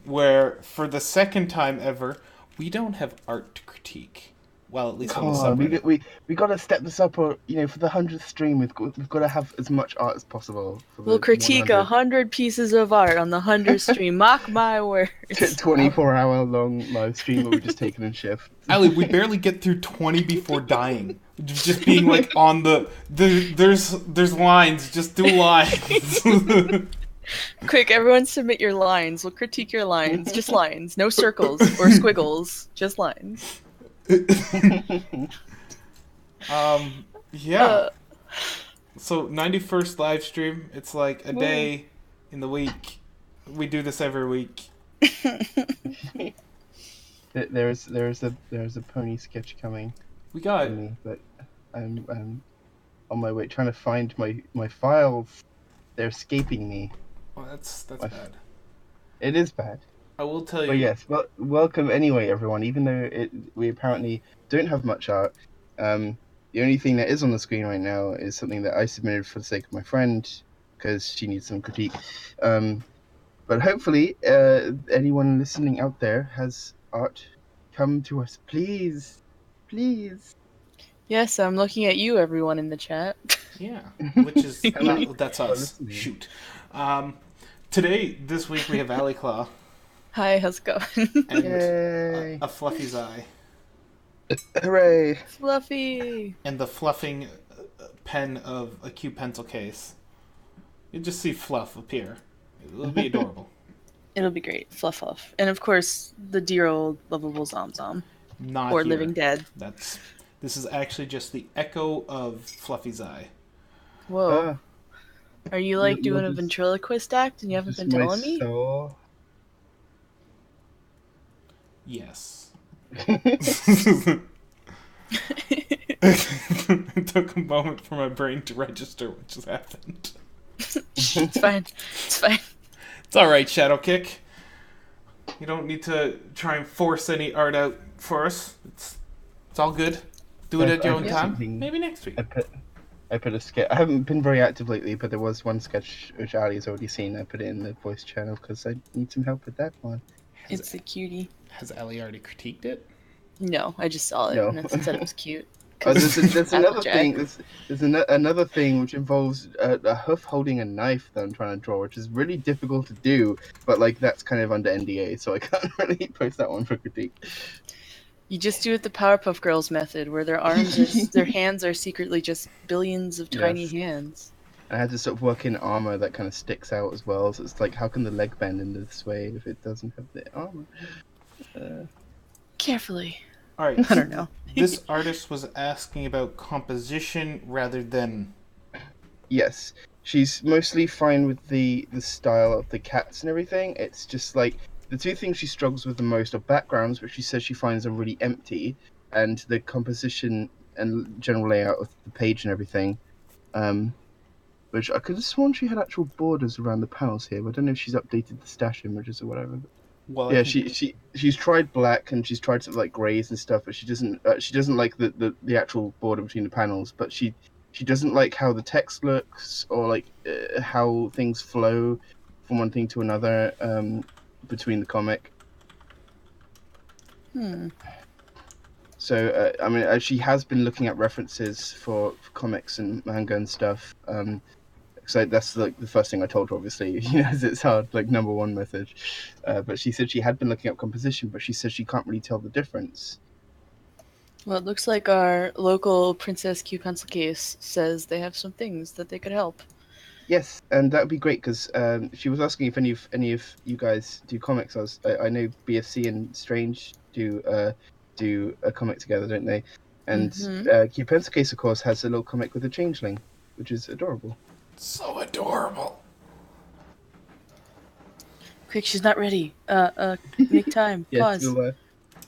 where, for the second time ever, we don't have art to critique. Well, at least on Come the on, subreddit. we got to step this up, or for the 100th stream, we've got to have as much art as possible for We'll the critique 100. 100 pieces of art on the 100th stream. Mark my words. 24-hour long live stream where we just take it in shift. Ali, we barely get through 20 before dying. Just being like on there's lines, just do lines. Quick, everyone submit your lines. We'll critique your lines. Just lines. No circles or squiggles. Just lines. Yeah. Uh, So 91st live stream, it's like a day in the week. We do this every week. There's a pony sketch coming We got for me, but I'm on my way trying to find my files. They're escaping me. well, that's bad. It is bad. I will tell you. But yes, well, welcome anyway, everyone. Even though we apparently don't have much art, the only thing that is on the screen right now is something that I submitted for the sake of my friend because she needs some critique. But hopefully, anyone listening out there has art. Come to us, please, please. yes, I'm looking at you, everyone in the chat. Yeah, which is that's Oh, us. listening. Shoot. This week we have Ali Claw Hi, how's it going? and Yay! a Fluffy's eye Hooray! Fluffy! and the fluffing pen of a cute pencil case. You just see Fluff appear. It'll be adorable. It'll be great. Fluff off. And of course, the dear old lovable Zom Not or here. Living Dead. This is actually just the echo of Fluffy's eye. Whoa. Are you like doing a just- ventriloquist act and you haven't been telling me? Soul. Yes. It took a moment for my brain to register what just happened. It's fine. It's fine. It's alright, Shadow Kick. You don't need to try and force any art out for us. It's all good. Do it at your own time. Maybe next week. I put a sketch. I haven't been very active lately, but there was one sketch which Ali's already seen. I put it in the voice channel because I need some help with that one. It's a cutie. Has Ali already critiqued it? No, I just saw it No. and it said it was cute. Oh, there's another Applejack. thing. There's another thing which involves a hoof holding a knife that I'm trying to draw, which is really difficult to do. But like that's kind of under NDA, so I can't really post that one for critique. You just do it the Powerpuff Girls method, where their their hands are secretly just billions of tiny Yes. hands. I had to sort of work in armor that kind of sticks out as well. So it's like, how can the leg bend in this way if it doesn't have the armor? Carefully. Alright. I don't know. This artist was asking about composition rather than... Yes, she's mostly fine with the style of the cats and everything. It's just like the two things she struggles with the most are backgrounds, which she says she finds are really empty, and the composition and general layout of the page and everything. Which I could have sworn she had actual borders around the panels here, but I don't know if she's updated the stash images or whatever. Well, Yeah, she's tried black and she's tried sort of like grays and stuff, but she doesn't like the actual border between the panels. But she doesn't like how the text looks or like how things flow from one thing to another between the comic. So I mean, she has been looking at references for comics and manga and stuff. So that's like the first thing I told her, obviously, it's hard, like number one message. But she said she had been looking up composition, but she said she can't really tell the difference. Well, it looks like our local Princess Q pencil case says they have some things that they could help. Yes, and that would be great because she was asking if any of you guys do comics. I know BFC and Strange do a comic together, don't they? And Q pencil case, of course, has a little comic with a changeling, which is adorable. So adorable. Quick, she's not ready. Make time. Yes, Pause.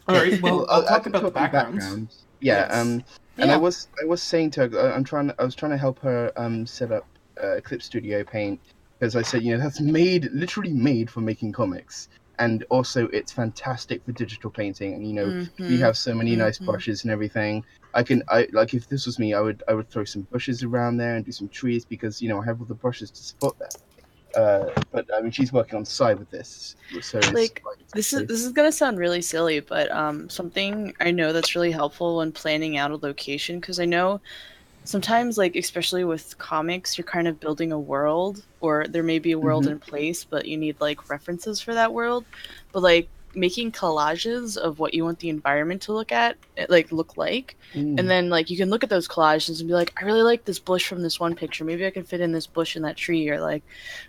Alright, well, I'll talk can about the backgrounds. Yeah, Yes. and I was saying to her, I was trying to help her set up Eclipse Studio Paint because I said, that's literally made for making comics, and also it's fantastic for digital painting. And we have so many nice brushes and everything. I like if this was me, I would throw some bushes around there and do some trees because I have all the brushes to support that. But I mean, she's working on the side with this, so it's Like this is gonna sound really silly, but something I know that's really helpful when planning out a location, because I know sometimes, like, especially with comics, you're kind of building a world, or there may be a world Mm-hmm. in place, but you need like references for that world. But like making collages of what you want the environment to look like, and Mm. then like you can look at those collages and be like, I really like this bush from this one picture. Maybe I can fit in this bush in that tree, or like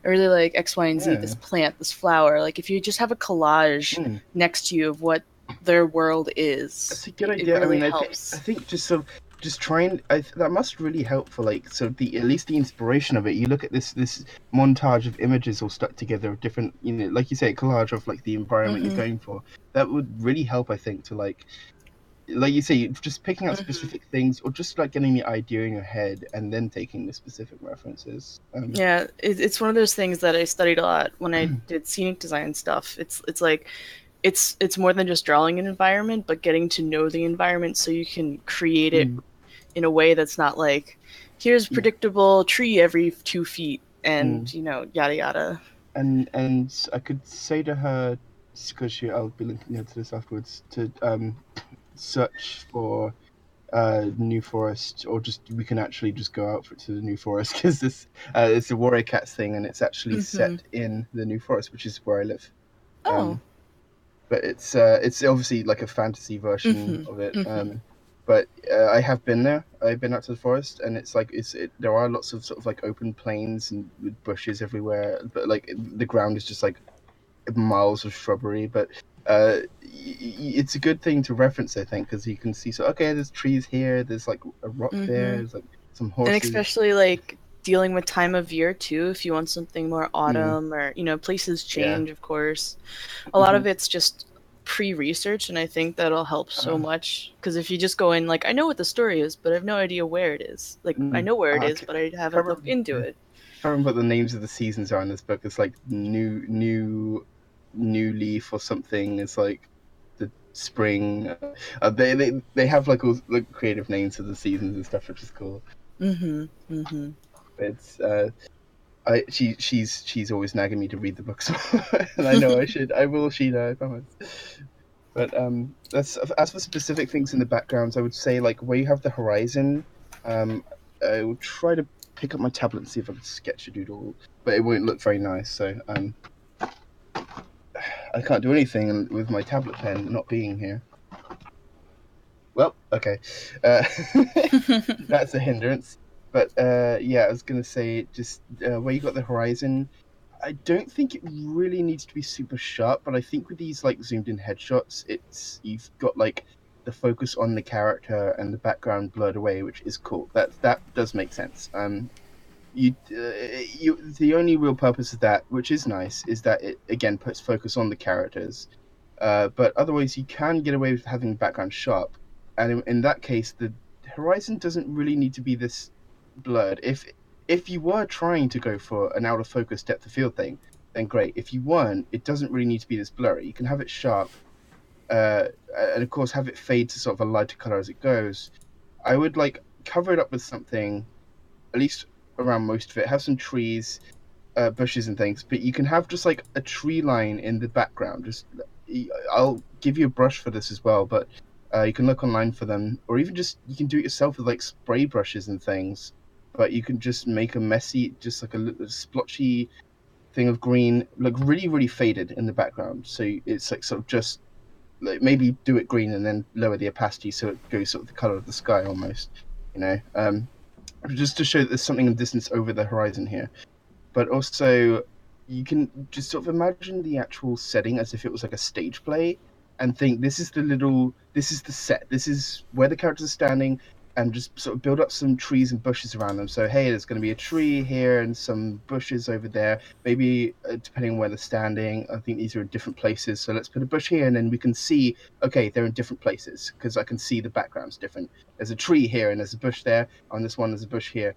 I really like X, Y, and Z, Yeah. this plant, this flower. Like if you just have a collage Mm. next to you of what their world is, That's a good it idea. I really mean, I helps. think just sort of just trying. That must really help for like sort of the at least the inspiration of it. You look at this montage of images all stuck together of different, like you say, a collage of like the environment you're Hmm. going for. That would really help, I think, to like you say, just picking out Hmm. specific things or just like getting the idea in your head and then taking the specific references. Yeah, it's one of those things that I studied a lot when I did scenic design stuff. It's like it's more than just drawing an environment, but getting to know the environment so you can create it Mm, in a way that's not like, here's yeah. predictable tree every 2 feet Mm. and yada yada. And I could say to her, because I'll be linking her to this afterwards, to search for New Forest, or just we can actually just go out to the New Forest because this it's a Warrior Cats thing, and it's actually Hmm. set in the New Forest, which is where I live. Oh. Um, but it's obviously like a fantasy version Hmm. of it. Hmm. But I have been there. I've been out to the forest, and it's like there are lots of sort of like open plains and with bushes everywhere, but like the ground is just like miles of shrubbery. But it's a good thing to reference, I think, because you can see, so okay, there's trees here, there's like a rock there, Hmm. there's like some And horses. especially like dealing with time of year too, if you want something more Mm, autumn, or places yeah. change, of course. A lot Hmm. of it's just pre-research, and I think that'll help so Uh, much, because if you just go in like, I know what the story is, but I have no idea where it is. Like, I know where it I is, but I can't haven't looked remember, into it. can't remember what the names of the seasons are in this book. It's like new leaf or something. It's like the spring. They have like all like creative names for the seasons and stuff, which is cool. Mm-hmm. Mm-hmm. It's she's always nagging me to read the books, and I know I should. I will, Sheena, I promise. But that's as for specific things in the backgrounds, I would say like where you have the horizon. I will try to pick up my tablet and see if I can sketch a doodle, but it won't look very nice. So I can't do anything with my tablet pen not being here. Well, okay, uh, that's a hindrance. But yeah, I was gonna say just where you got the horizon. I don't think it really needs to be super sharp, but I think with these like zoomed in headshots, it's you've got like the focus on the character and the background blurred away, which is cool. That does make sense. You the only real purpose of that, which is nice, is that it again puts focus on the characters. But otherwise, you can get away with having the background sharp, and in that case, the horizon doesn't really need to be this blurred. If you were trying to go for an out of focus depth of field thing, then great. If you weren't, it doesn't really need to be this blurry. You can have it sharp, uh, and of course have it fade to sort of a lighter color as it goes. I would like cover it up with something, at least around most of it. Have some trees, bushes and things, but you can have just like a tree line in the background. Just I'll give you a brush for this as well, but you can look online for them, or even just you can do it yourself with like spray brushes and things. But you can just make a messy, just like a little splotchy thing of green, like really, really faded in the background. So it's like sort of just like maybe do it green and then lower the opacity so it goes sort of the color of the sky almost, you know, just to show that there's something in the distance over the horizon here. But also you can just sort of imagine the actual setting as if it was like a stage play and think this is the set, this is where the characters are standing, and just sort of build up some trees and bushes around them. So hey, there's going to be a tree here and some bushes over there, maybe depending on where they're standing. I think these are in different places, so let's put a bush here, and then we can see, okay, they're in different places because I can see the background's different. There's a tree here and there's a bush there. On this one there's a bush here.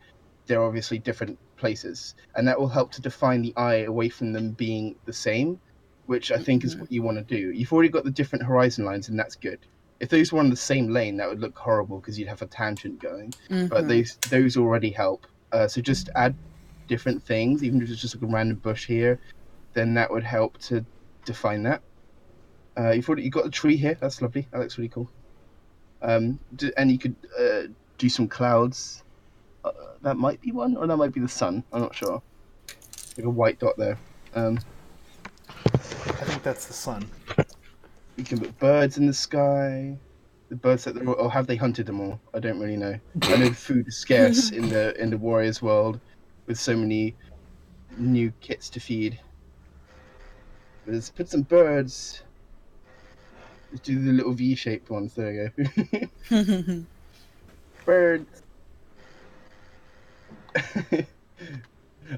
They're obviously different places, and that will help to define the eye away from them being the same, which I think is Hmm. what you want to do. You've already got the different horizon lines, and that's good. If those were on the same lane, that would look horrible because you'd have a tangent going. But Hmm. those already help. So just add different things, even if it's just like a random bush here, then that would help to define that. You got the tree here. That's lovely. That looks really cool. And you could do some clouds. That might be one, or that might be the sun. I'm not sure. Like a white dot there. I think that's the sun. You can put birds in the sky. The birds that or have they hunted them all? I don't really know. I know food is scarce in the Warriors world, with so many new kits to feed. But let's put some birds. Let's do the little V-shaped ones. There you go. Birds.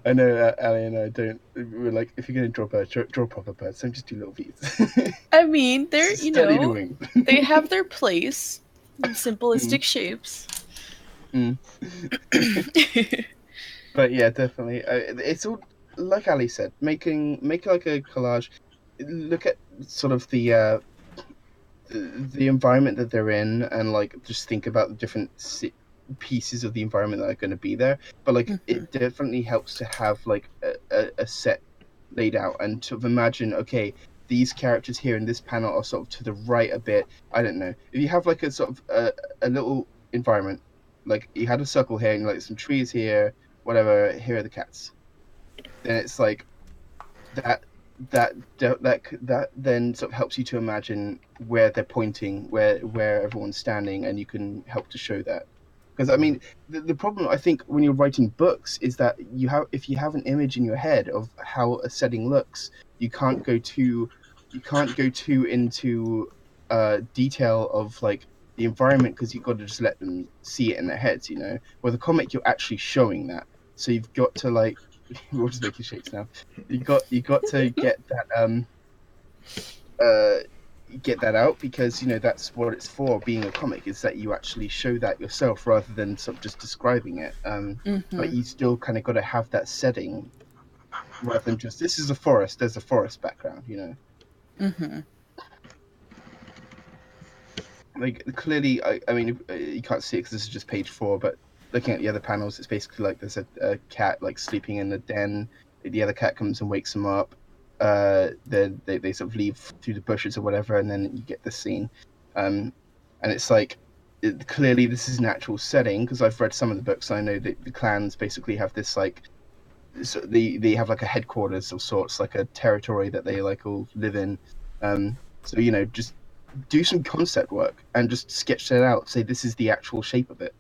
I know Ali and I don't. We're like, if you're gonna draw birds, draw proper birds. Don't just do little V's. I mean, they're doing. They have their place in simplistic shapes. But yeah, definitely. It's all like Ali said. Make like a collage. Look at sort of the environment that they're in, and like just think about the different pieces of the environment that are going to be there. But like it definitely helps to have like a set laid out, and sort of imagine, okay, these characters here in this panel are sort of to the right a bit. I don't know, if you have like a sort of a little environment, like you had a circle here and like some trees here, whatever, here are the cats, then it's like that then sort of helps you to imagine where they're pointing, where everyone's standing, and you can help to show that. Because I mean, the problem I think when you're writing books is that if you have an image in your head of how a setting looks, you can't go too into detail of like the environment, because you've got to just let them see it in their heads, you know. With a comic, you're actually showing that, so you've got to like, we're just making shapes now. You got to get that out, because you know that's what it's for. Being a comic is that you actually show that yourself rather than sort of just describing it. But you still kind of got to have that setting rather than just, this is a forest. There's a forest background, you know. Like clearly, I mean, you can't see it because this is just page 4, but looking at the other panels, it's basically like there's a cat like sleeping in the den. The other cat comes and wakes him up. Then they sort of leave through the bushes or whatever, and then you get this scene. And it's like, clearly this is an actual setting, because I've read some of the books. I know that the clans basically have this like, so they have like a headquarters of sorts, like a territory that they like all live in. So you know, just do some concept work and just sketch that out. Say this is the actual shape of it.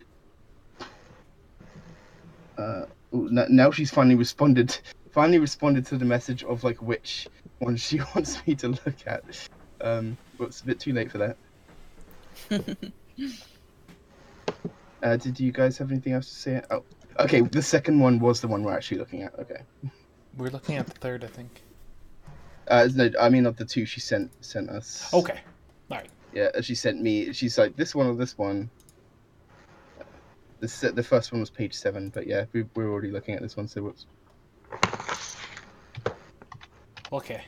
Now she's finally responded to the message of like which one she wants me to look at. But it's a bit too late for that. Did you guys have anything else to say? Oh, okay. The second one was the one we're actually looking at. Okay. We're looking at the third, I think. No, I mean of the two she sent us. Okay. All right. Yeah, she sent me. She's like, this one or this one. The first one was page 7, but yeah, we're already looking at this one, so whoops. Okay.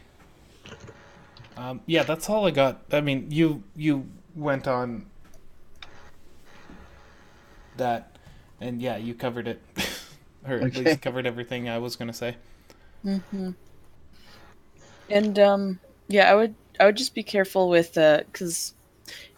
Yeah, that's all I got. I mean, you went on that, and yeah, you covered it, or at least covered everything I was gonna say. And yeah, I would just be careful with because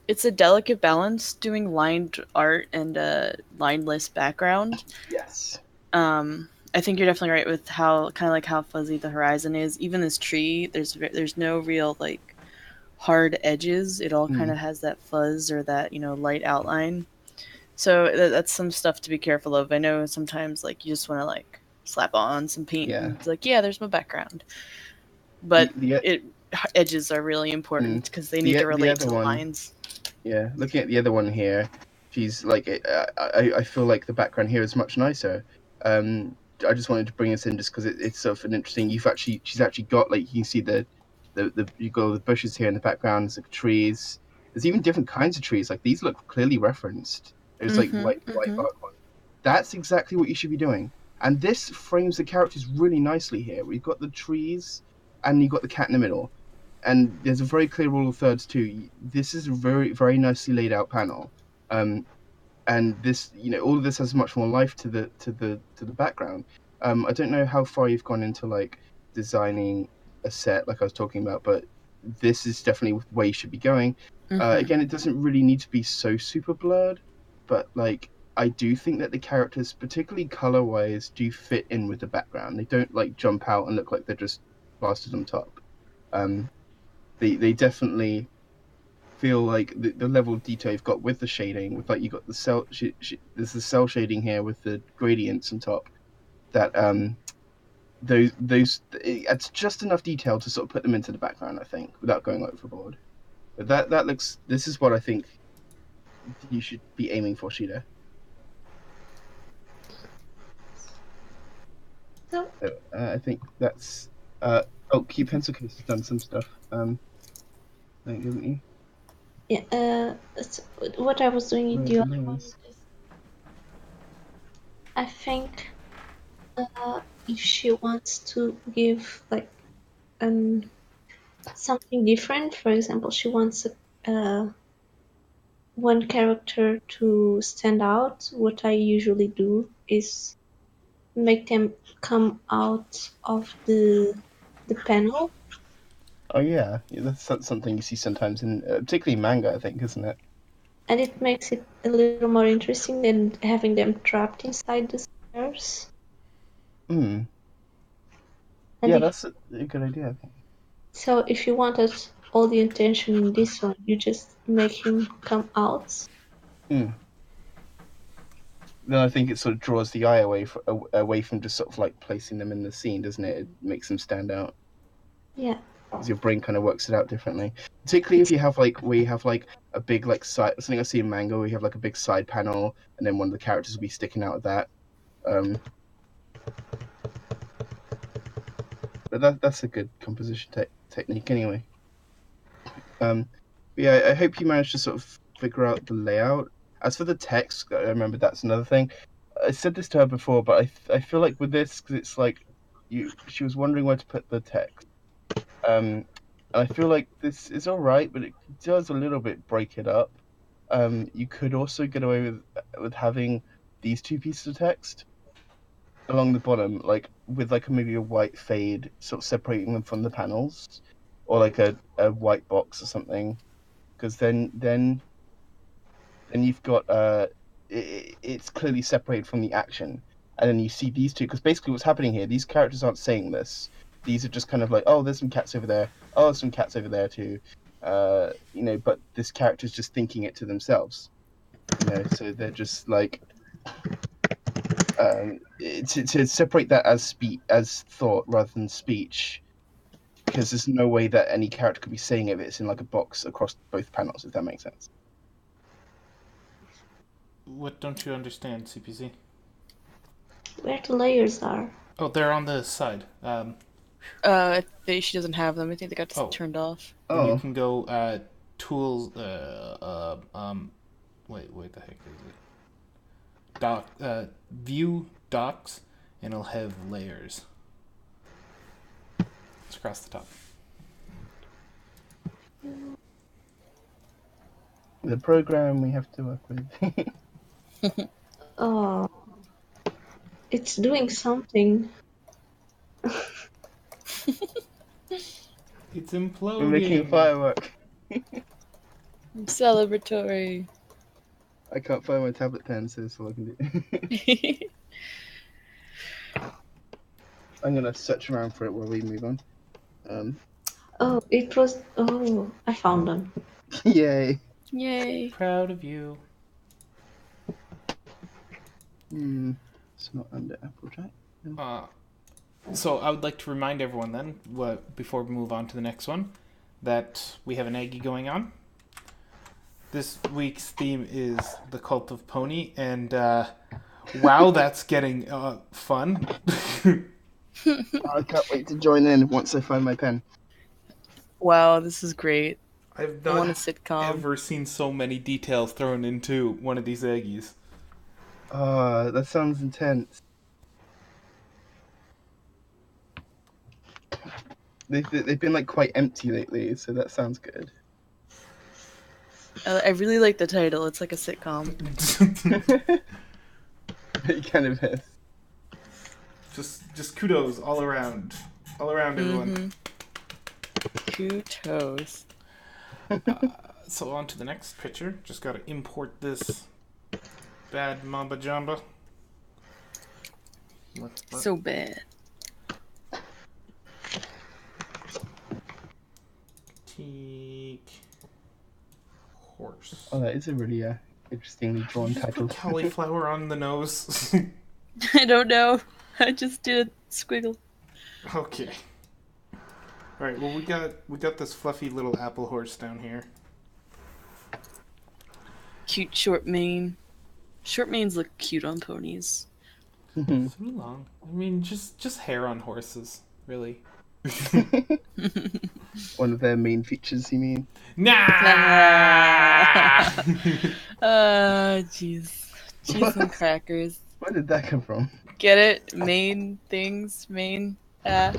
it's a delicate balance doing lined art and a lineless background. Yes. I think you're definitely right with how how fuzzy the horizon is. Even this tree, there's no real like hard edges. It all kind of has that fuzz or that, you know, light outline. So that's some stuff to be careful of. I know sometimes like you just want to like slap on some paint and it's like, yeah, there's my background. But edges are really important because they need to relate to the lines. Yeah, looking at the other one here, she's like, I feel like the background here is much nicer. I just wanted to bring this in just because it's sort of an interesting. She's actually got like, you can see you got the bushes here in the background. There's like trees. There's even different kinds of trees. Like these look clearly referenced. There's like white bark one. That's exactly what you should be doing. And this frames the characters really nicely here. We've got the trees, and you've got the cat in the middle. And there's a very clear rule of thirds too. This is a very, very nicely laid out panel, and this, you know, all of this has much more life to the background. I don't know how far you've gone into like designing a set, like I was talking about, but this is definitely where you should be going. Again, it doesn't really need to be so super blurred, but like I do think that the characters, particularly color wise, do fit in with the background. They don't like jump out and look like they're just plastered on top. They definitely feel like the level of detail you've got with the shading, with like you got the there's the cell shading here with the gradients on top. That those it's just enough detail to sort of put them into the background, I think, without going overboard. But that looks. This is what I think you should be aiming for, Sheeta. So I think that's. Cute Pencil Case has done some stuff. Thank you, haven't you? yeah, so what I was doing in Where's the the other one layers? is, I think, if she wants to give like something different, for example, she wants one character to stand out. What I usually do is make them come out of the panel, Oh yeah, that's something you see sometimes in particularly manga, I think, isn't it? and it makes it a little more interesting than having them trapped inside the squares. Hmm. And Yeah, if that's a good idea, I think. so, if you wanted all the attention in this one, you just make him come out. Hmm. Then I think it sort of draws the eye away from just sort of like placing them in the scene, doesn't it? It makes them stand out. Yeah, Because your brain kind of works it out differently. Particularly if you have like where you have like a big like side something I see in manga where you have like a big side panel and then one of the characters will be sticking out of that. But that's a good composition technique anyway. But yeah, I hope you managed to sort of figure out the layout. As for the text, I remember that's another thing. I said this to her before, but I feel like with this, because it's like she was wondering where to put the text. And I feel like this is all right, but it does a little bit break it up. You could also get away with having these two pieces of text along the bottom, like with like maybe a white fade, sort of separating them from the panels, or like a white box or something. Because then you've got it's clearly separated from the action, and then you see these two. Because basically, what's happening here? These characters aren't saying this. These are just kind of like, oh, there's some cats over there. Oh, there's some cats over there too. But this character's just thinking it to themselves. So they're just like to separate that as thought rather than speech, because there's no way that any character could be saying it if it's in like a box across both panels, if that makes sense. What don't you understand, CPC? where the layers are. Oh, they're on the side. She doesn't have them. I think they got turned off. Then you Oh, can go tools. Wait, the heck is it? View docs, and it'll have layers. It's across the top. the program we have to work with. Oh, it's doing something. It's imploding. We're making a firework. Celebratory. I can't find my tablet pen, so that's all I can do. I'm gonna search around for it while we move on. Oh, it was. Oh, I found them. Yay! Yay. Proud of you. It's not under Applejack. So I would like to remind everyone then, before we move on to the next one, that we have an Aggie going on. This week's theme is the Cult of Pony, and wow, that's getting fun. I can't wait to join in once I find my pen. Wow, this is great. I've I want a not sitcom. ever seen so many details thrown into one of these Aggies. That sounds intense. They've been like quite empty lately, so that sounds good. I really like the title. It's like a sitcom. It kind of is. Just kudos all around everyone. Kudos. So on to the next picture. Just gotta import this bad mamba jamba. So bad. Teak horse. Oh, that is a really interestingly drawn Just title. put cauliflower on the nose. I don't know. I just did a squiggle. Okay. All right. Well, we got this fluffy little apple horse down here. Cute short mane. Short manes look cute on ponies. Too long. I mean, just hair on horses, really. One of their main features, you mean? Nah. Jeez. Cheese and crackers. Where did that come from? Get it? Main things? Main? Damn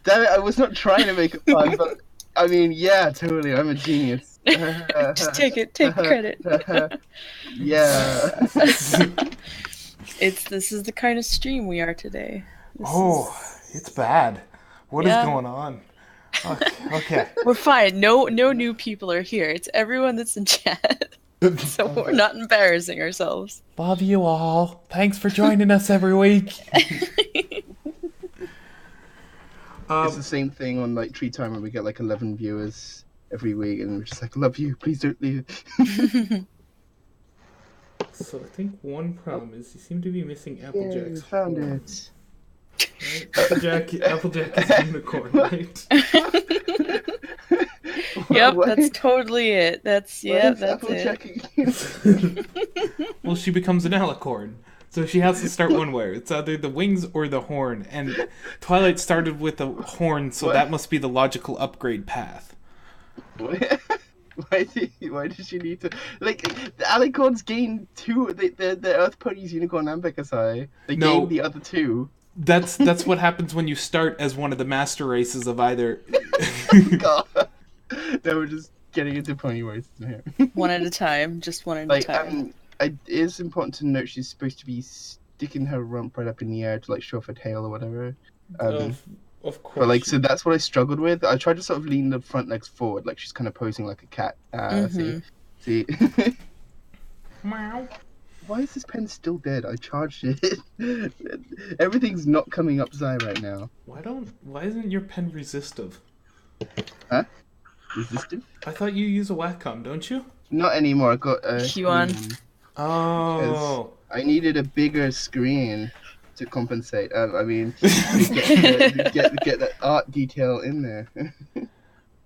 it, I was not trying to make a pun, but I mean, yeah, totally, I'm a genius. Just take credit. Yeah. This is the kind of stream we are today. It's bad. What is going on? Okay. We're fine. No new people are here. It's everyone that's in chat. So we're not embarrassing ourselves. Love you all. Thanks for joining us every week. It's the same thing on like Tree Time when we get like 11 viewers every week, and we're just like, love you, please don't leave. So I think one problem is you seem to be missing Applejack's. Found it. Right? Applejack is a unicorn, right? Yep, What? that's totally it. That's it. Applejack Well, she becomes an alicorn. So she has to start one way. It's either the wings or the horn. And Twilight started with the horn, so that must be the logical upgrade path. Why did she need to? Like, the alicorns gain two. The Earth ponies, unicorn and Pegasi. They gain the other two. That's what happens when you start as one of the master races of either. God. No, we're just getting into pony races here. One at a time. Just one at a time. It is important to note she's supposed to be sticking her rump right up in the air to like show off her tail or whatever. Of course. But like, so that's what I struggled with. I tried to sort of lean the front legs forward, like she's kind of posing like a cat. See. Meow. Why is this pen still dead? I charged it. Everything's not coming up Zai right now. Why isn't your pen resistive? Huh? Resistive? I thought you use a Wacom, don't you? Not anymore. I got a Q1. Oh. I needed a bigger screen to compensate. I mean, get that art detail in there.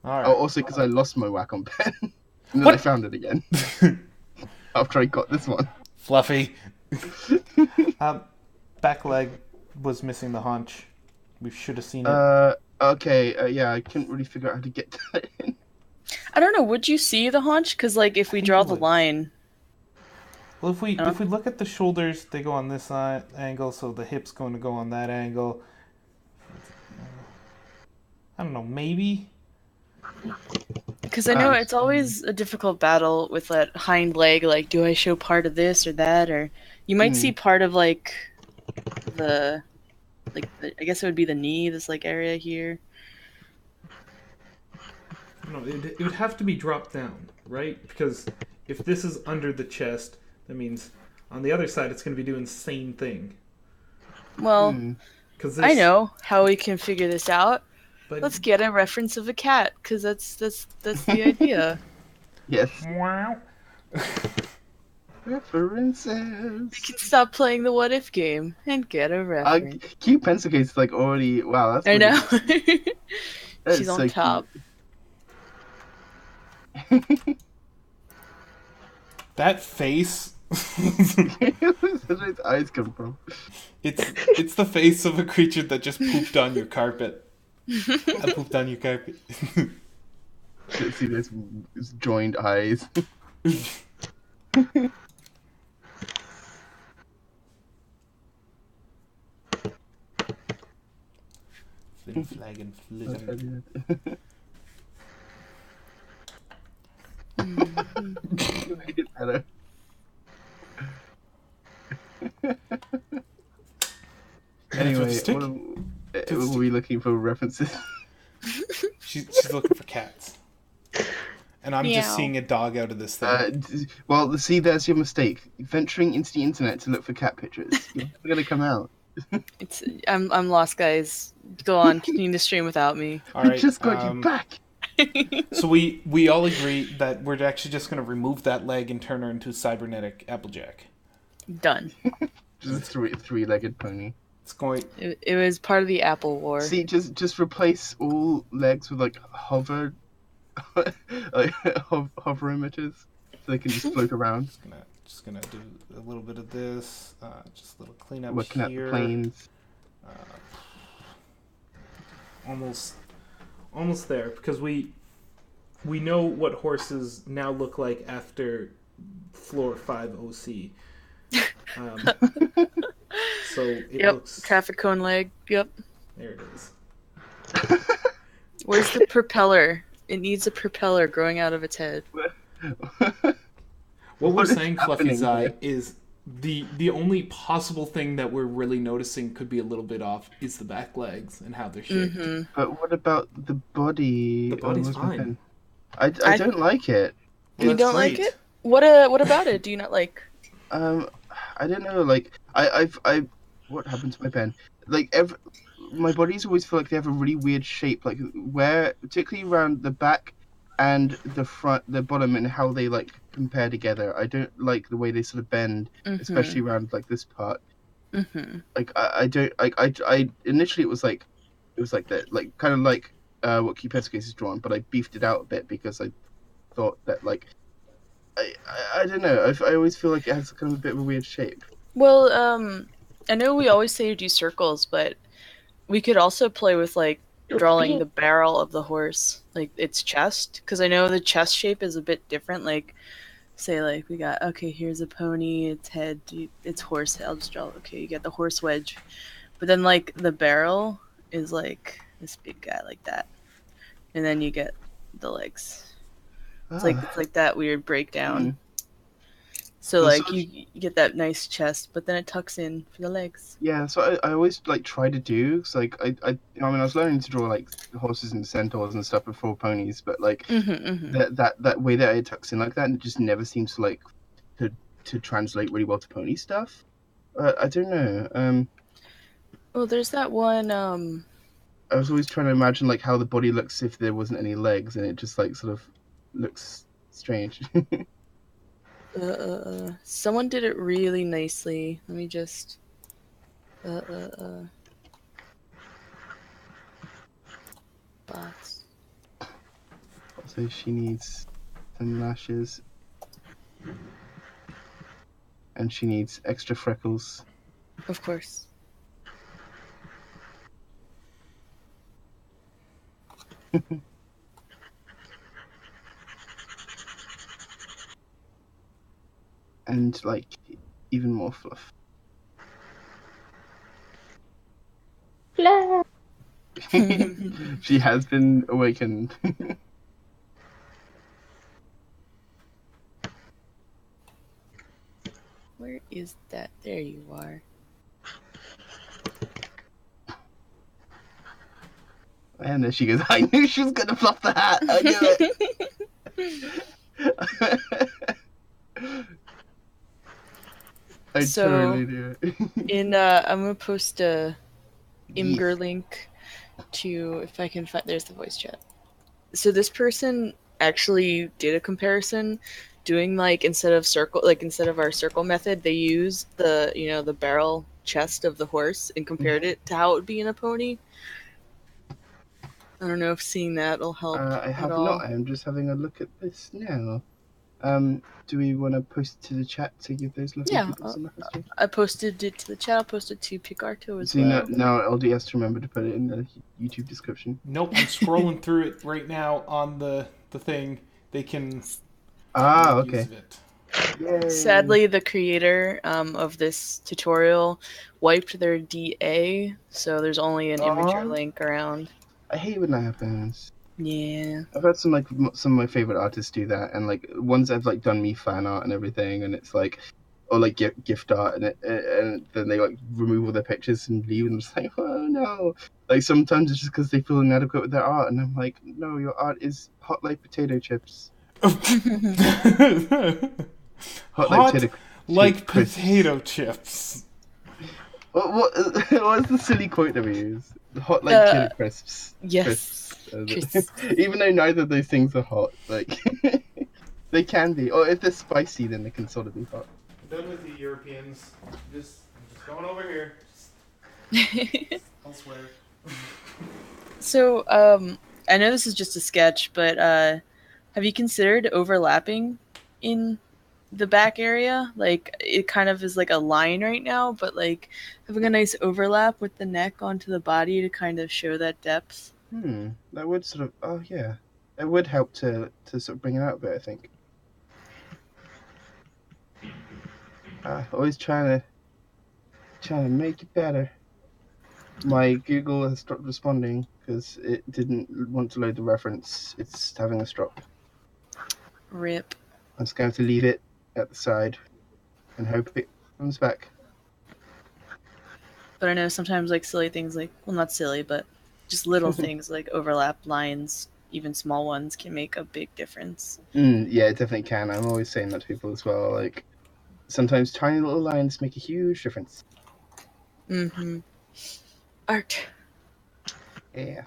All right. Oh, also because I lost my Wacom pen, and then I found it again after I got this one. Fluffy. Back leg was missing the haunch. We should have seen it. Okay. Yeah, I couldn't really figure out how to get that in. I don't know. Would you see the haunch? Because like, if we draw the line. Well, if we look at the shoulders, they go on this angle, so the hip's going to go on that angle. I don't know, maybe? Because I know it's always a difficult battle with that hind leg, like, do I show part of this or that? Or you might see part of, like, I guess it would be the knee, this, like, area here. No, it would have to be dropped down, right? Because if this is under the chest, that means on the other side it's going to be doing the same thing. Well, I know how we can figure this out. But let's get a reference of a cat, because that's the idea. Yes. Wow. References. We can stop playing the what if game and get a reference. Cute pencil case is like already That's I know. That She's is on so top. That face. Where did his eyes come from? It's the face of a creature that just pooped on your carpet. I pooped on your carpet. See this joined eyes. Flag and flipping. You made it better. Lipstick? What were we looking for references? She's looking for cats. And I'm just Meow. seeing a dog out of this thing. Well, see, there's your mistake. Venturing into the internet to look for cat pictures. You're never gonna come out. I'm lost, guys. Go on, continue the stream without me. All We right. just got you back. So we all agree that we're actually just going to remove that leg and turn her into a cybernetic Applejack. Done. Just a three-legged pony. It's going. It was part of the Apple War. See, just replace all legs with like hover, like hover emitters, so they can just float around. Just gonna do a little bit of this. Just a little cleanup Working out here. the planes. Almost there, because we know what horses now look like after floor 5 OC. So it looks. Traffic cone leg. Yep. There it is. Where's the propeller? It needs a propeller growing out of its head. What we're saying, happening Fluffy's Eye, here? is the only possible thing that we're really noticing could be a little bit off is the back legs and how they're shaped. Mm-hmm. But what about the body? The body's where's my fine. pen? I don't like it. Well, You that's don't like great. it? What about it? Do you not like? I don't know. Like what happened to my pen? Like my bodies always feel like they have a really weird shape. Like particularly around the back and the front, the bottom, and how they like compare together. I don't like the way they sort of bend, especially around like this part. Mm-hmm. Like I don't. I initially it was like that, like kind of like what Kipetsuke has drawn, but I beefed it out a bit because I thought that like. I don't know. I always feel like it has kind of a bit of a weird shape. Well, I know we always say to do circles, but we could also play with like drawing the barrel of the horse, like its chest, because I know the chest shape is a bit different. Like, say, like we got here's a pony, its head, its horse. I'll just draw. Okay, you get the horse wedge, but then like the barrel is like this big guy like that, and then you get the legs. It's like that weird breakdown. So Well, like you get that nice chest, but then it tucks in for the legs. Yeah, so I always like try to do. So like I was learning to draw like horses and centaurs and stuff before ponies, but like that way that it tucks in like that, and it just never seems to like to translate really well to pony stuff. I don't know. Well, there's that one. I was always trying to imagine like how the body looks if there wasn't any legs, and it just like sort of looks strange. Someone did it really nicely. Let me just. Bots. So she needs some lashes, and she needs extra freckles. Of course. And like even more fluff. Blah. She has been awakened. Where is that? There you are. And there she goes. I knew she was gonna fluff the hat. I knew it. I totally knew it. I'm gonna post a Imgur link to, if I can find, there's the voice chat. So this person actually did a comparison, doing like instead of our circle method, they used the barrel chest of the horse and compared it to how it would be in a pony. I don't know if seeing that will help. I have at all. not. I'm just having a look at this now. Do we want to post to the chat to give those lovely people some messages? I posted it to the chat. I posted to Picarto as See, well. now LD has to remember to put it in the YouTube description. Nope, I'm scrolling through it right now on the thing. They can okay. use it. Yay. Sadly, the creator of this tutorial wiped their DA, so there's only an Imgur link around. I hate when that happens. Yeah. I've had some of my favorite artists do that, and like ones that have like done me fan art and everything, and it's like or like gift art, and then they like remove all their pictures and leave, and just like, oh no. Like sometimes it's just because they feel inadequate with their art, and I'm like, no, your art is hot like potato chips. Hot like crisps. potato chips. What's the silly quote that we use? Hot like potato crisps. Yes. Crisps. Even though neither of those things are hot, like they can be. Or if they're spicy, then they can sort of be hot. I'm done with the Europeans. I'm just going over here. Elsewhere. So, I know this is just a sketch, but have you considered overlapping in the back area? Like, it kind of is like a line right now, but like having a nice overlap with the neck onto the body to kind of show that depth. That would sort of. Oh yeah, it would help to sort of bring it out a bit, I think. Always trying to make it better. My Google has stopped responding because it didn't want to load the reference. It's having a stroke. Rip. I'm just going to leave it at the side and hope it comes back. But I know sometimes like silly things like, well, not silly, but just little things like overlap lines, even small ones, can make a big difference. Yeah, it definitely can. I'm always saying that to people as well. Like, sometimes tiny little lines make a huge difference. Mm-hmm. Art. Yeah.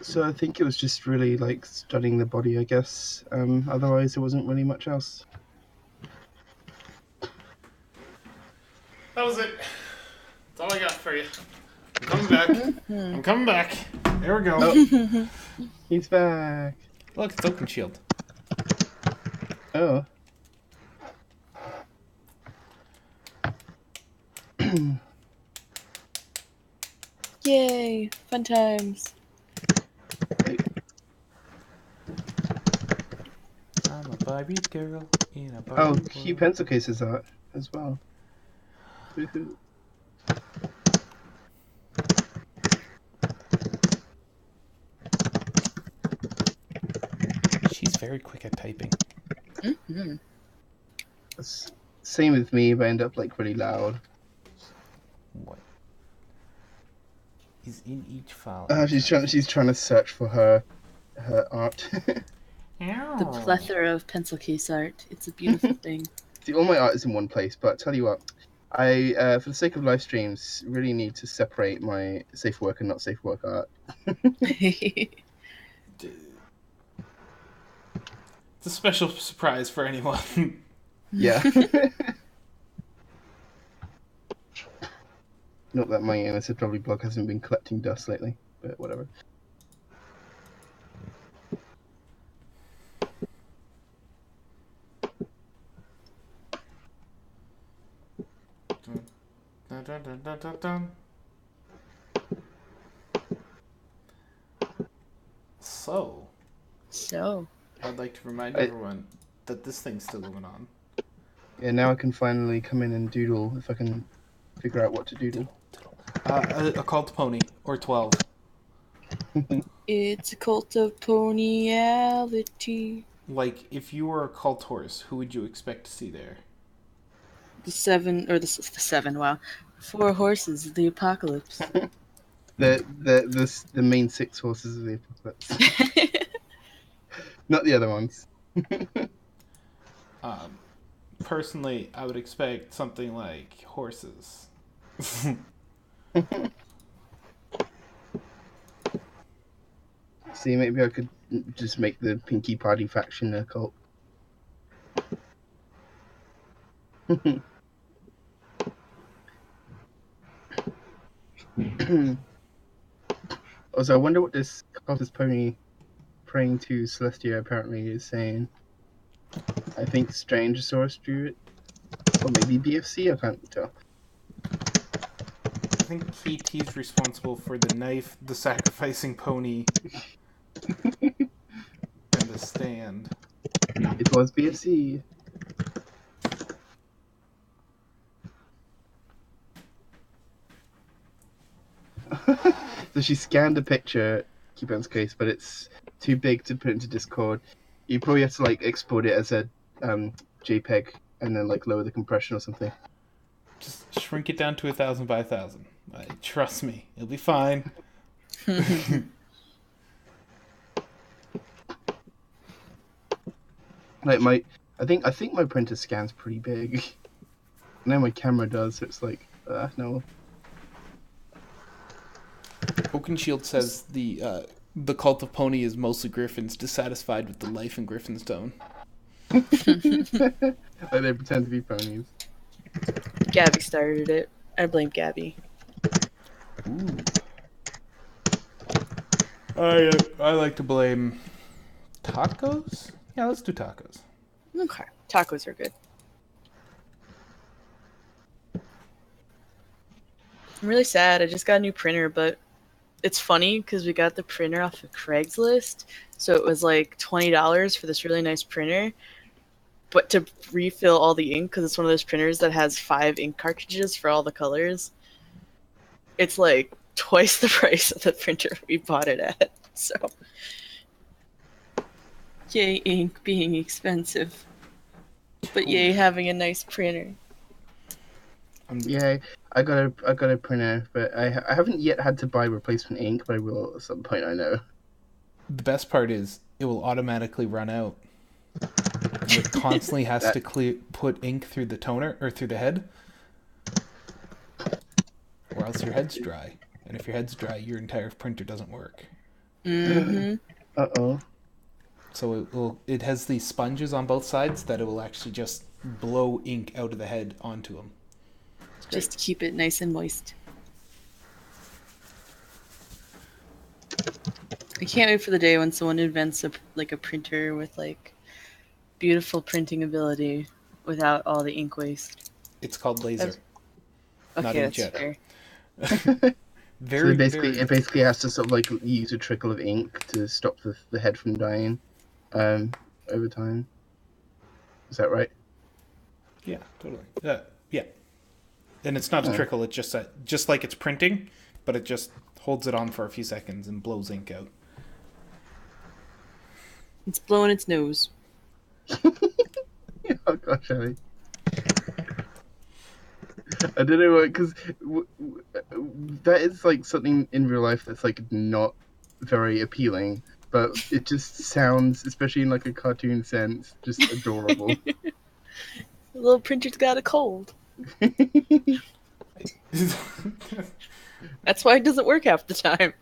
So I think it was just really like studying the body, I guess. Otherwise, there wasn't really much else. That was it. That's all I got for you. I'm coming back. I'm coming back. There we go. Oh, he's back. Look, it's Oaken Shield. Oh. Yay! Fun times. I'm a Barbie girl in a Barbie world. Cute pencil cases art as well. Woohoo. She's very quick at typing. Mm-hmm. Same with me, but I end up like really loud. What is in each file? She's trying to search for her art. The plethora of pencil case art. It's a beautiful thing. See, all my art is in one place, but tell you what, I, for the sake of live streams, really need to separate my safe work and not safe work art. It's a special surprise for anyone. Yeah. Not that my NSFW blog hasn't been collecting dust lately, but whatever. Dun, dun, dun, dun, dun, dun. So, I'd like to remind everyone that this thing's still going on. Yeah, now I can finally come in and doodle if I can figure out what to doodle. A cult pony, or 12. It's a cult of ponyality. Like, if you were a cult horse, who would you expect to see there? The 7, wow. 4 horses of the apocalypse. The main 6 horses of the apocalypse. Not the other ones. Personally, I would expect something like horses. See, maybe I could just make the Pinky Party faction a cult. Also, I wonder what this cultist pony praying to Celestia apparently is saying. I think Strangosaurus drew it. Or maybe BFC, I can't tell. I think KT's responsible for the knife, the sacrificing pony, and the stand. It was BFC. So she scanned a picture, Cuban's case, but it's too big to put into Discord. You probably have to like export it as a JPEG and then like lower the compression or something. Just shrink it down to 1,000 by 1,000. Trust me, it'll be fine. Like I think my printer scans pretty big. Now my camera does, so it's like, no. Oakenshield says the cult of Pony is mostly Griffins, dissatisfied with the life in Griffinstone. Like they pretend to be ponies. Gabby started it. I blame Gabby. Ooh. I like to blame tacos. Yeah, let's do tacos. Okay. Tacos are good. I'm really sad. I just got a new printer, but it's funny because we got the printer off of Craigslist. So it was like $20 for this really nice printer. But to refill all the ink, because it's one of those printers that has 5 ink cartridges for all the colors, it's like twice the price of the printer we bought it at. So, yay, ink being expensive. But yay, having a nice printer. Yeah, I got a printer, but I haven't yet had to buy replacement ink, but I will at some point. I know. The best part is it will automatically run out. It constantly has to put ink through the toner or through the head, or else your head's dry. And if your head's dry, your entire printer doesn't work. Mm-hmm. Uh-oh. So it has these sponges on both sides that it will actually just blow ink out of the head onto them. Just to keep it nice and moist. I can't wait for the day when someone invents a printer with like beautiful printing ability without all the ink waste. It's called laser. Not Okay, that's inkjet. fair. It basically has to sort of like use a trickle of ink to stop the head from dying over time. Is that right? Yeah, totally. Yeah. And it's not a trickle, it's just like it's printing, but it just holds it on for a few seconds and blows ink out. It's blowing its nose. Oh gosh, Ellie. I don't know what, because that is like something in real life that's like not very appealing, but it just sounds, especially in like a cartoon sense, just adorable. The little printer's got a cold. That's why it doesn't work half the time.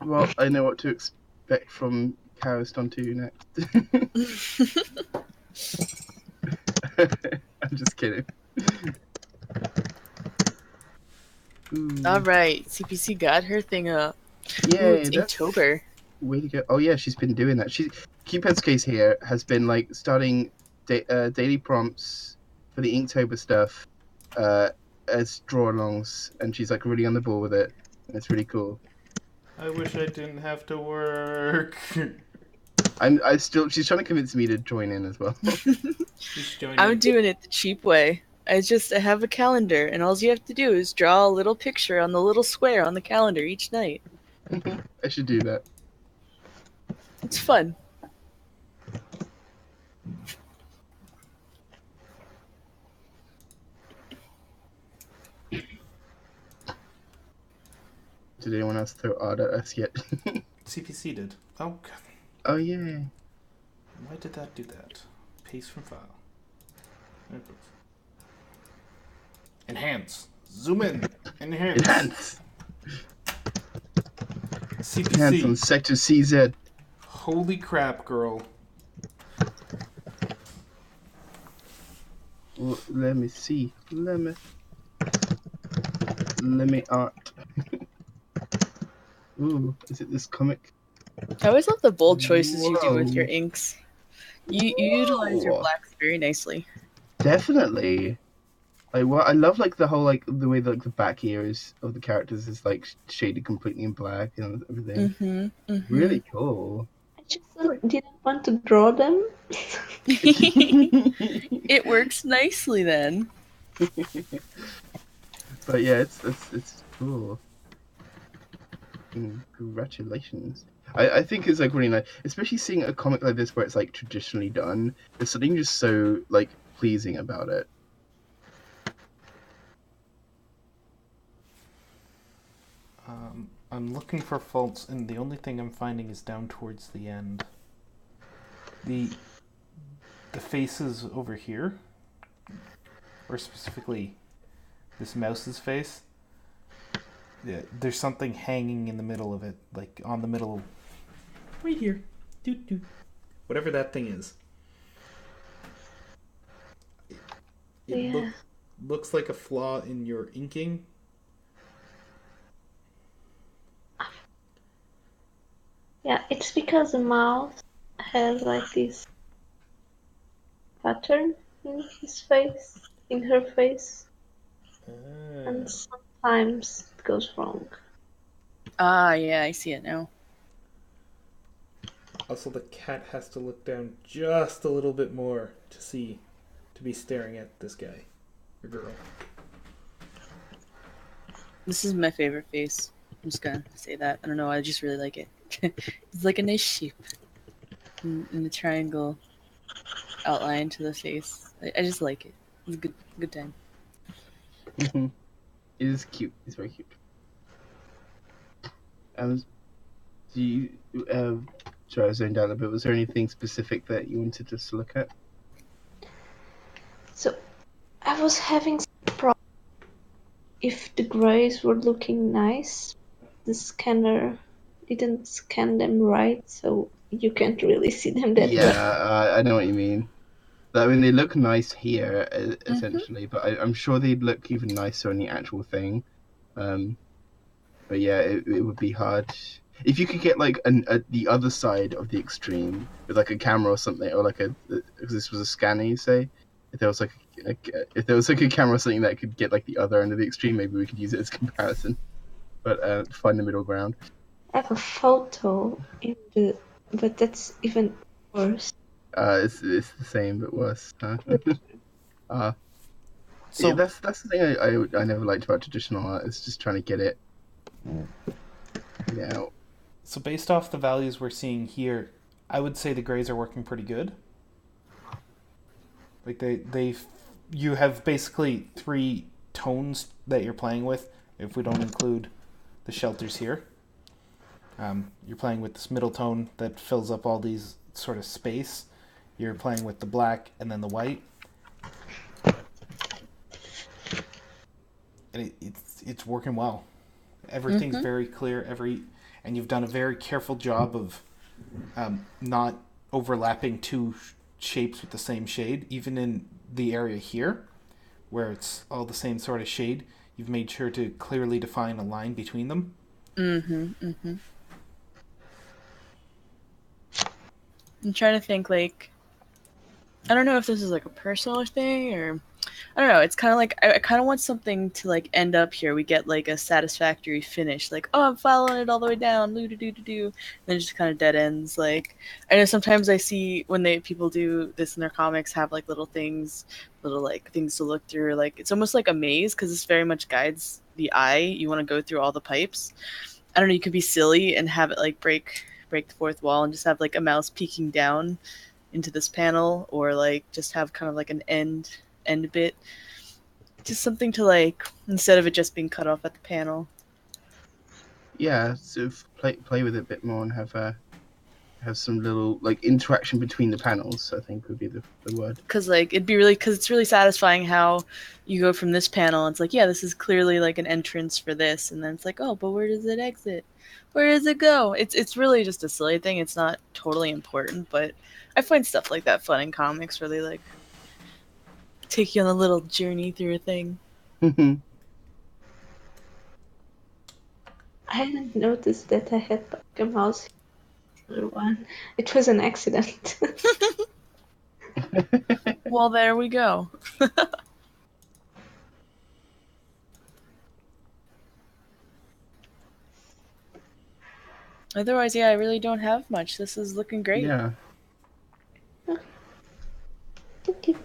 Well, I know what to expect from Caroston 2 next. I'm just kidding. Ooh. All right, CPC got her thing up. Yeah, Ooh, it's Inktober. Way to go! Oh yeah, she's been doing that. Cupid's case here has been like starting daily prompts for the Inktober stuff as draw-alongs, and she's like really on the ball with it. It's really cool. I wish I didn't have to work. She's trying to convince me to join in as well. I'm doing it the cheap way. I have a calendar, and all you have to do is draw a little picture on the little square on the calendar each night. I should do that. It's fun. Did anyone else throw art at us yet? CPC did. Oh, God. Oh yeah. Why did that do that? Paste from file. There it goes. Enhance. Zoom in. Enhance. CPC. Enhance on Sector CZ. Holy crap, girl. Well, let me see. Let me art. Ooh, is it this comic? I always love the bold choices you do with your inks. You utilize your blacks very nicely. Definitely. Like I love like the whole like the way like the back ears of the characters is like shaded completely in black and everything. Really cool. I just didn't want to draw them. It works nicely then. But yeah, it's cool. Congratulations. I think it's like really nice, especially seeing a comic like this where it's like traditionally done. There's something just so like pleasing about it. I'm looking for faults, and the only thing I'm finding is down towards the end. The faces over here, or specifically this mouse's face, yeah, there's something hanging in the middle of it, like on the middle, right here, doot doot, whatever that thing is. It looks like a flaw in your inking. Yeah, it's because the mouse has like this pattern in his face, in her face, and sometimes it goes wrong. Ah, yeah, I see it now. Also, the cat has to look down just a little bit more to be staring at this guy, or girl. This is my favorite face. I'm just gonna say that. I don't know, I just really like it. It's like a nice shape. And the triangle outline to the face. I just like it. It's a good time. It is cute. It's very cute. Do you? Sorry, I was zoned out a bit. Was there anything specific that you wanted us to look at? So I was having some problem if the grays were looking nice. The scanner didn't scan them right, so you can't really see them that well. Yeah, I know what you mean. I mean, they look nice here, essentially, but I'm sure they'd look even nicer on the actual thing. But yeah, it would be hard. If you could get like the other side of the extreme with like a camera or something, or like because this was a scanner, you say, if there was like a camera or something that could get like the other end of the extreme, maybe we could use it as comparison. But find the middle ground. I have a photo but that's even worse. It's the same but worse. So yeah, that's the thing I never liked about traditional art. It's just trying to get it out. So based off the values we're seeing here, I would say the grays are working pretty good. Like you have basically 3 tones that you're playing with. If we don't include the shelters here, you're playing with this middle tone that fills up all these sort of space. You're playing with the black and then the white, and it's working well. Everything's very clear. And you've done a very careful job of not overlapping 2 shapes with the same shade. Even in the area here, where it's all the same sort of shade, you've made sure to clearly define a line between them. I'm trying to think, like, I don't know if this is like a personal thing or I don't know. It's kind of like I kind of want something to like end up here. We get like a satisfactory finish, like oh, I'm following it all the way down, do do do do do, and then it just kind of dead ends. Like I know sometimes I see when people do this in their comics, have like little things, little like things to look through. Like it's almost like a maze because this very much guides the eye. You want to go through all the pipes. I don't know. You could be silly and have it like break the 4th wall and just have like a mouse peeking down into this panel, or like just have kind of like an end bit, just something to like instead of it just being cut off at the panel. Yeah, sort of play with it a bit more and have some little like interaction between the panels. I think would be the word. Because like it's really satisfying how you go from this panel. And it's like, yeah, this is clearly like an entrance for this, and then it's like, oh, but where does it exit? Where does it go? It's really just a silly thing. It's not totally important, but I find stuff like that fun in comics where they like take you on a little journey through a thing. I hadn't noticed that I had like a mouse one. It was an accident. Well, there we go. Otherwise, yeah, I really don't have much. This is looking great. Yeah. Thank you.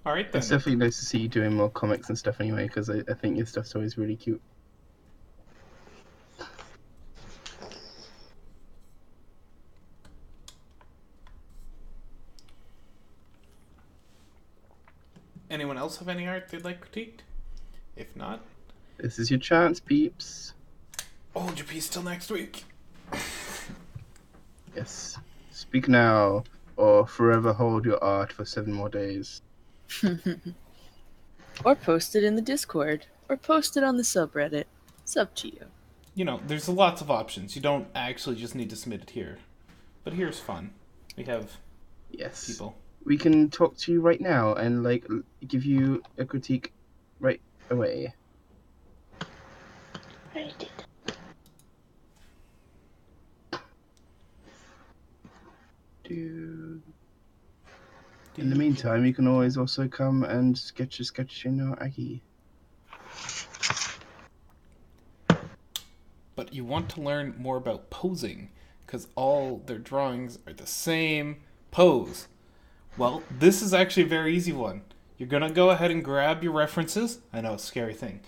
All right, then. It's definitely nice to see you doing more comics and stuff anyway, because I think your stuff's always really cute. Anyone else have any art they'd like critiqued? If not, This is your chance, peeps. hold your peace till next week. Yes. Speak now, or forever hold your art for 7 more days. Or post it in the Discord. Or post it on the subreddit. It's up to you. You know, there's lots of options. You don't actually just need to submit it here. But here's fun. We have Yes. people. We can talk to you right now and, like, give you a critique right away. Right. In the meantime, you can always also come and sketch a sketch in your Aggie. But you want to learn more about posing, because all their drawings are the same pose. Well, this is actually a very easy one. You're going to go ahead and grab your references. I know, it's a scary thing.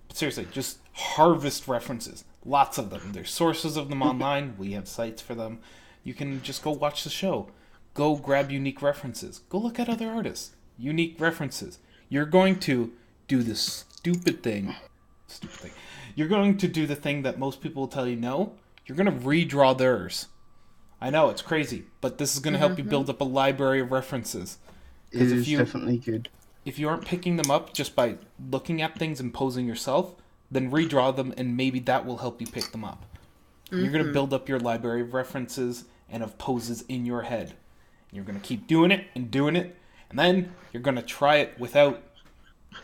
But seriously, just harvest references. Lots of them. There's sources of them online. We have sites for them. You can just go watch the show. Go grab unique references. Go look at other artists. Unique references. You're going to do this stupid thing. You're going to do the thing that most people will tell you no. You're going to redraw theirs. I know, it's crazy, but this is going to help you build up a library of references. It is definitely good. If you aren't picking them up just by looking at things and posing yourself, then redraw them and maybe that will help you pick them up. You're going to build up your library of references and of poses in your head. You're going to keep doing it, and then you're going to try it without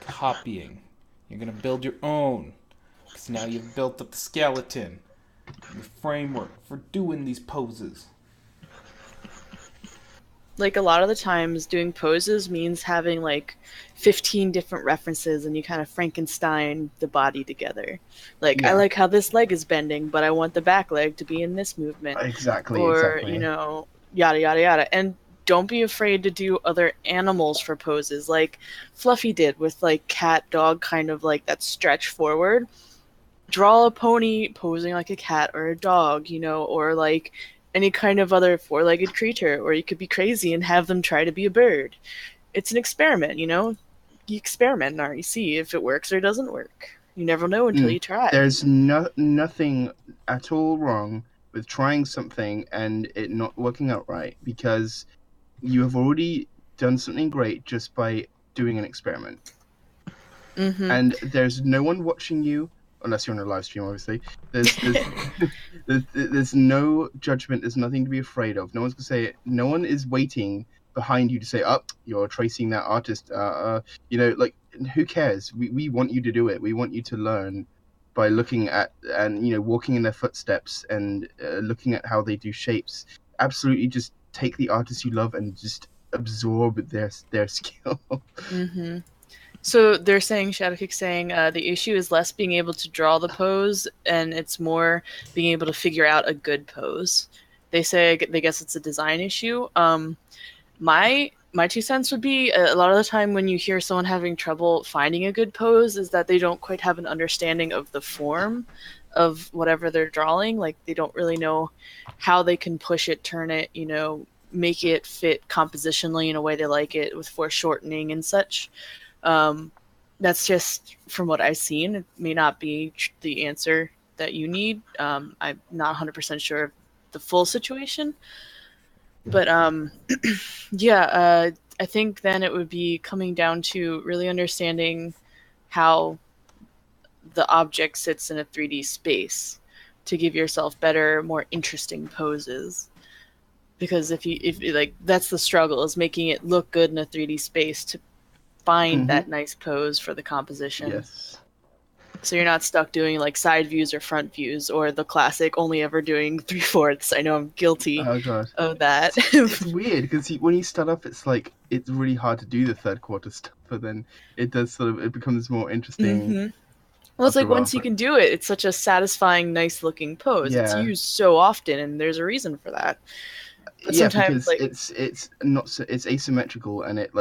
copying. You're going to build your own. Because now you've built up the skeleton, the framework for doing these poses. Like, a lot of the times doing poses means having like 15 different references and you kind of Frankenstein the body together. Like, Yeah. I like how this leg is bending, but I want the back leg to be in this movement. Exactly. Or, you know, yada, yada, yada. And don't be afraid to do other animals for poses, like Fluffy did with like cat, dog, kind of like that stretch forward. Draw a pony posing like a cat or a dog, you know, or like any kind of other four-legged creature, or you could be crazy and have them try to be a bird. It's an experiment, you know? You experiment and already see if it works or doesn't work. You never know until you try. There's nothing at all wrong with trying something and it not working out right, because you have already done something great just by doing an experiment. And there's no one watching you, unless you're on a live stream, obviously. There's no judgment. There's nothing to be afraid of. No one's gonna say it. No one is waiting behind you to say, "Up, you're tracing that artist." You know, like, who cares? We want you to do it. We want you to learn by looking at and, you know, walking in their footsteps and looking at how they do shapes. Absolutely, just take the artists you love and just absorb their skill. So they're saying, Shadowkick's saying, the issue is less being able to draw the pose, and it's more being able to figure out a good pose. They say they guess it's a design issue. My 2 cents would be, a lot of the time when you hear someone having trouble finding a good pose is that they don't quite have an understanding of the form of whatever they're drawing. Like, they don't really know how they can push it, turn it, you know, make it fit compositionally in a way they like it with foreshortening and such. That's just from what I've seen. It may not be the answer that you need. I'm not 100% sure of the full situation. But yeah, I think then it would be coming down to really understanding how the object sits in a 3D space to give yourself better, more interesting poses. Because if like, that's the struggle, is making it look good in a 3D space to find that nice pose for the composition. Yes. So you're not stuck doing like side views or front views, or the classic only ever doing 3/4. I know I'm guilty of that. It's weird because when you start off, it's like it's really hard to do the third quarter stuff, but then it becomes more interesting. Well, it's like once you can do it, it's such a satisfying, nice looking pose. It's used so often, and there's a reason for that. But sometimes, because it's not so, it's asymmetrical, and it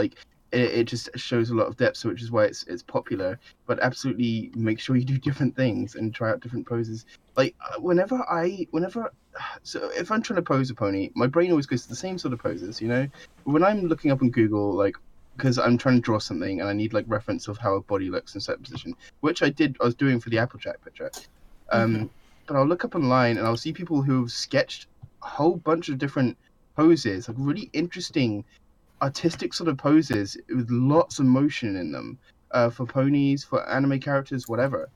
just shows a lot of depth, so which is why it's popular. But absolutely make sure you do different things and try out different poses. Like so if I'm trying to pose a pony, my brain always goes to the same sort of poses, you know. When I'm looking up on Google, like because I'm trying to draw something and I need like reference of how a body looks in a certain position, which I was doing for the Applejack picture. But I'll look up online and I'll see people who've sketched a whole bunch of different poses, like really interesting artistic sort of poses with lots of motion in them, for ponies, for anime characters, whatever.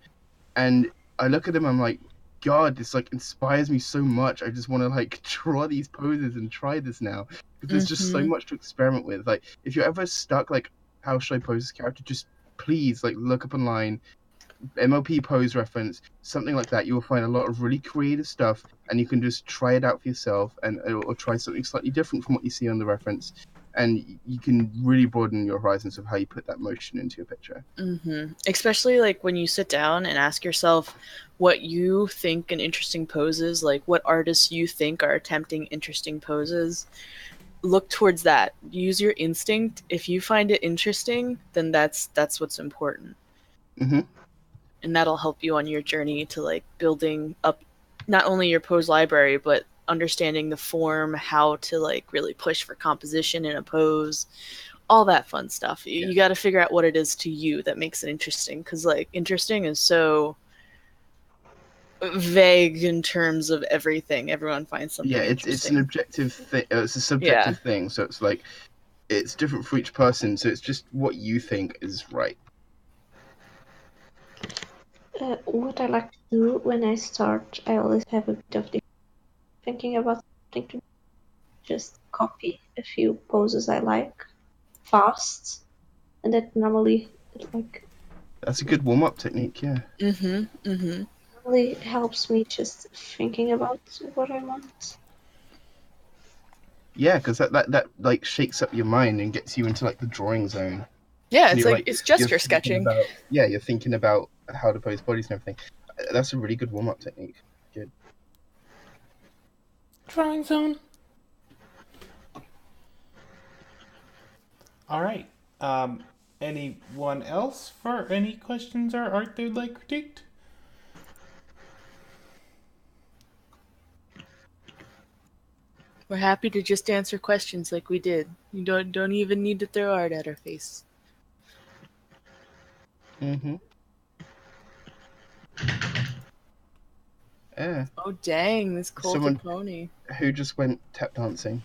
And I look at them, I'm like, God, this like inspires me so much. I just want to like draw these poses and try this now because there's just so much to experiment with. Like, if you're ever stuck, like, how should I pose this character? Just please like look up online, MLP pose reference, something like that. You will find a lot of really creative stuff, and you can just try it out for yourself, and or try something slightly different from what you see on the reference, and you can really broaden your horizons of how you put that motion into your picture. Especially like when you sit down and ask yourself what you think an interesting pose is, like what artists you think are attempting interesting poses. Look towards that. Use your instinct. If you find it interesting, then that's what's important. And that'll help you on your journey to like building up not only your pose library, but understanding the form, how to like really push for composition in a pose, all that fun stuff. You got to figure out what it is to you that makes it interesting, because like interesting is so vague in terms of everything. Everyone finds something interesting. It's an objective thing. It's a subjective thing, so it's like it's different for each person. So it's just what you think is right. What I like to do when I start, I always have a bit of thinking about something to just copy a few poses I like fast, and that normally like That's a good warm-up technique. Yeah. really helps me just thinking about what I want. Yeah, because that like shakes up your mind and gets you into like the drawing zone. Yeah, it's like it's just your sketching. You're thinking about how to pose bodies and everything. That's a really good warm-up technique. Good. Drawing zone. All right. Anyone else for any questions or art they'd like critiqued? We're happy to just answer questions like we did. You don't even need to throw art at our face. Yeah. Oh dang, this cold pony. Who just went tap dancing?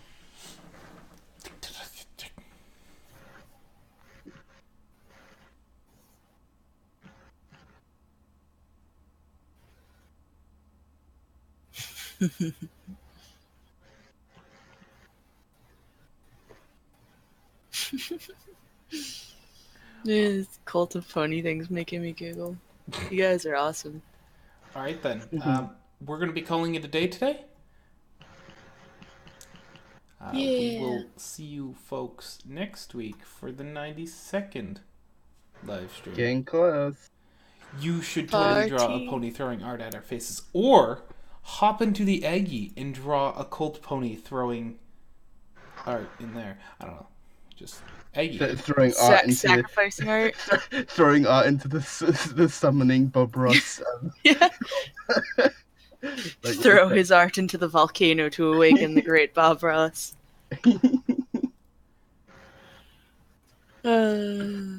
This cult of pony thing's making me giggle. You guys are awesome. All right then. We're going to be calling it a day today. We will see you folks next week for the 92nd live stream. Getting close. You should totally draw a pony throwing art at our faces, or hop into the Aggie and draw a cult pony throwing art in there. I don't know. Just Aggie. Throwing art into sacrificing art. Throwing art into the summoning Bob Ross. Yeah. Like, throw his art into the volcano to awaken the great Bob Ross.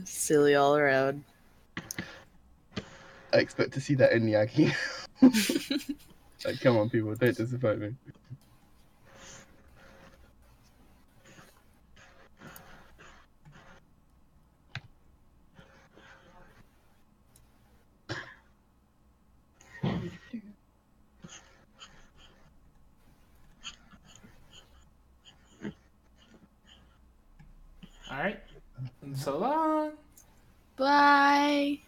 Silly all around. I expect to see that in Yagi. Like, come on, people, don't disappoint me. All right. So long. Bye.